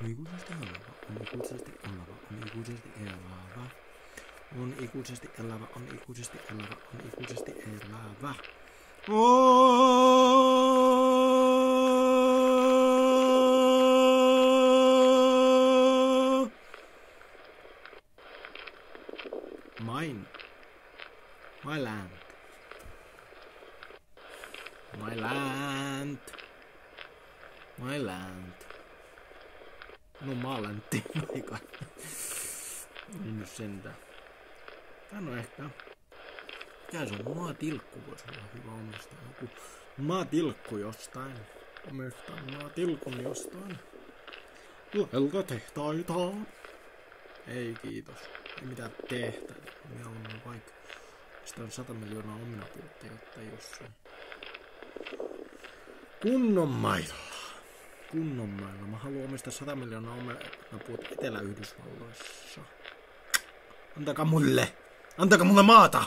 ikuisesti elävä, on ikuisesti elävä, on ikuisesti elävä. On ikuisesti elävä, on ikuisesti elävä, on ikuisesti elävä. My land. My land. My land. No maalantti, vaikka. Niin nyt sentään. Tää on ehkä. Mikä se on? Maatilkku voisi olla hyvä omistaa. Joku maatilkku jostain. Omistaa maatilkun jostain. Läheltä tehtaita. Ei kiitos. Ei mitään tehtäitä. Mieluummin vaikka. Sitä on 100 miljoonaa omenapuutteita jossain. Kunnon mailla. Kunnon mailla. Mä haluan omistaa 100 miljoonaa omenapuutteita Etelä-Yhdysvalloissa. Antakaa mulle maata!